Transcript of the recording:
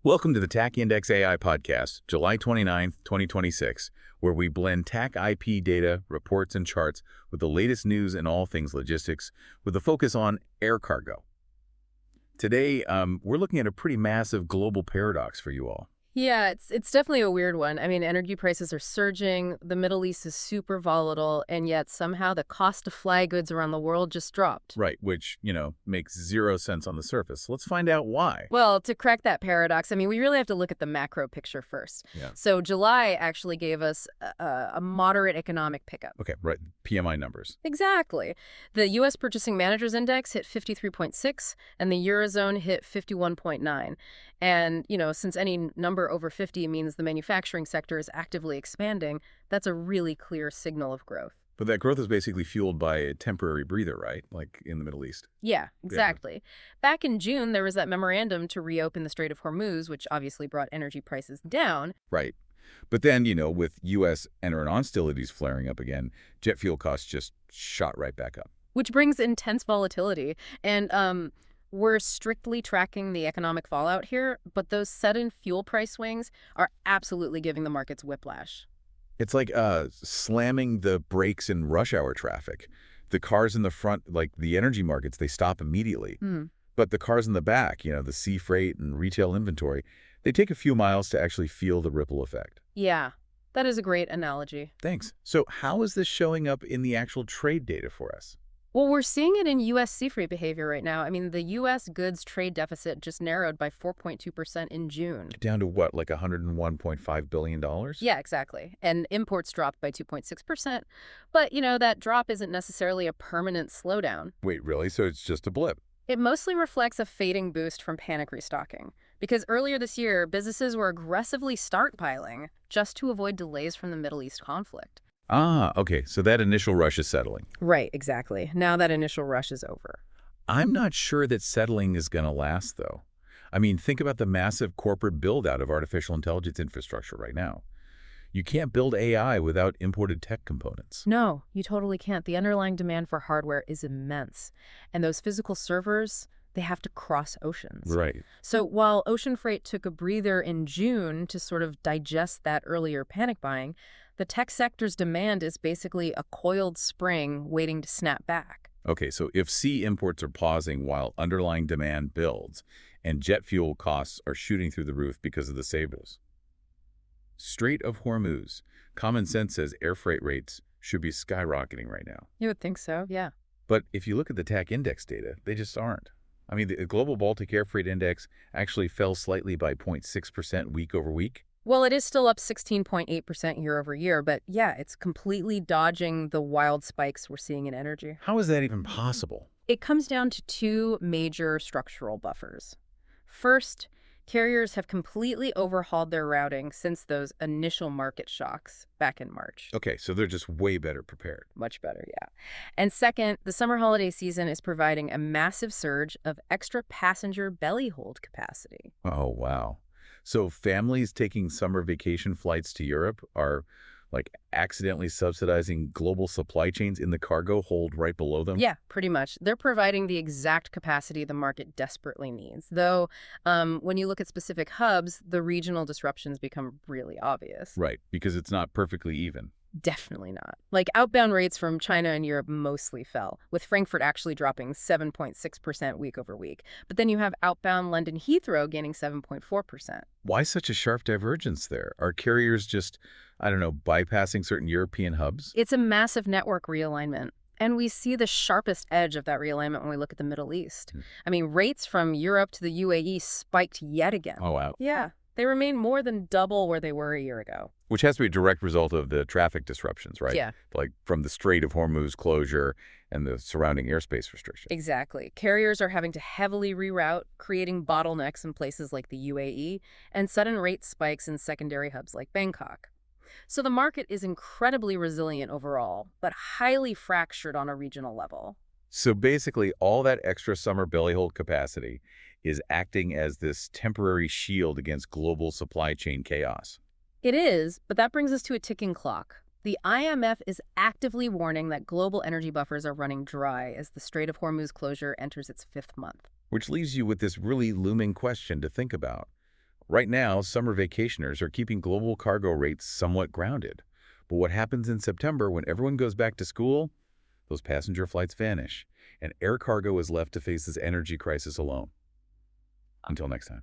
Welcome to the TAC Index AI podcast, July 29th, 2026, where we blend TAC IP data, reports, and charts with the latest news in all things logistics, with a focus on air cargo. Today, we're looking at a pretty massive global paradox for you all. Yeah, it's definitely a weird one. I mean, energy prices are surging, the Middle East is super volatile, and yet somehow the cost to fly goods around the world just dropped. Right, which, makes zero sense on the surface. Let's find out why. Well, to crack that paradox, I mean, we really have to look at the macro picture first. Yeah. So July actually gave us a moderate economic pickup. Okay, right, PMI numbers. Exactly. The U.S. Purchasing Managers Index hit 53.6, and the Eurozone hit 51.9. And, since any number over 50 means the manufacturing sector is actively expanding, that's a really clear signal of growth. But that growth is basically fueled by a temporary breather, right? Like in the Middle East. Yeah, exactly. Yeah. Back in June, there was that memorandum to reopen the Strait of Hormuz, which obviously brought energy prices down. Right. But then, with U.S. Iran hostilities flaring up again, jet fuel costs just shot right back up. Which brings intense volatility. And we're strictly tracking the economic fallout here, but those sudden fuel price swings are absolutely giving the markets whiplash. It's like slamming the brakes in rush hour traffic. The cars in the front, like the energy markets, they stop immediately. But the cars in the back, the sea freight and retail inventory, they take a few miles to actually feel the ripple effect. Yeah, that is a great analogy. Thanks. So how is this showing up in the actual trade data for us? Well, we're seeing it in U.S. sea freight behavior right now. I mean, the U.S. goods trade deficit just narrowed by 4.2% in June. Down to what, like $101.5 billion? Yeah, exactly. And imports dropped by 2.6%. But, that drop isn't necessarily a permanent slowdown. Wait, really? So it's just a blip? It mostly reflects a fading boost from panic restocking. Because earlier this year, businesses were aggressively stockpiling just to avoid delays from the Middle East conflict. Ah, okay. So that initial rush is settling. Right, exactly. Now that initial rush is over. I'm not sure that settling is going to last, though. I mean, think about the massive corporate build-out of artificial intelligence infrastructure right now. You can't build AI without imported tech components. No, you totally can't. The underlying demand for hardware is immense. And those physical servers, they have to cross oceans. Right. So while ocean freight took a breather in June to sort of digest that earlier panic buying, the tech sector's demand is basically a coiled spring waiting to snap back. Okay, so if sea imports are pausing while underlying demand builds and jet fuel costs are shooting through the roof because of the sables. Strait of Hormuz. Common sense says air freight rates should be skyrocketing right now. You would think so, yeah. But if you look at the TAC index data, they just aren't. I mean, the global Baltic air freight index actually fell slightly by 0.6% week over week. Well, it is still up 16.8% year over year, but yeah, it's completely dodging the wild spikes we're seeing in energy. How is that even possible? It comes down to two major structural buffers. First, carriers have completely overhauled their routing since those initial market shocks back in March. Okay, so they're just way better prepared. Much better, yeah. And second, the summer holiday season is providing a massive surge of extra passenger belly hold capacity. Oh, wow. So families taking summer vacation flights to Europe are like accidentally subsidizing global supply chains in the cargo hold right below them? Yeah, pretty much. They're providing the exact capacity the market desperately needs. Though, when you look at specific hubs, the regional disruptions become really obvious. Right, because it's not perfectly even. Definitely not. Like, outbound rates from China and Europe mostly fell, with Frankfurt actually dropping 7.6% week over week. But then you have outbound London Heathrow gaining 7.4%. Why such a sharp divergence there? Are carriers just, bypassing certain European hubs? It's a massive network realignment. And we see the sharpest edge of that realignment when we look at the Middle East. I mean, rates from Europe to the UAE spiked yet again. Oh, wow. Yeah. They remain more than double where they were a year ago. Which has to be a direct result of the traffic disruptions, right? Yeah. Like from the Strait of Hormuz closure and the surrounding airspace restrictions. Exactly. Carriers are having to heavily reroute, creating bottlenecks in places like the UAE and sudden rate spikes in secondary hubs like Bangkok. So the market is incredibly resilient overall, but highly fractured on a regional level. So basically, all that extra summer belly hold capacity is acting as this temporary shield against global supply chain chaos. It is, but that brings us to a ticking clock. The IMF is actively warning that global energy buffers are running dry as the Strait of Hormuz closure enters its 5th month. Which leaves you with this really looming question to think about. Right now, summer vacationers are keeping global cargo rates somewhat grounded. But what happens in September when everyone goes back to school? Those passenger flights vanish, and air cargo is left to face this energy crisis alone. Until next time.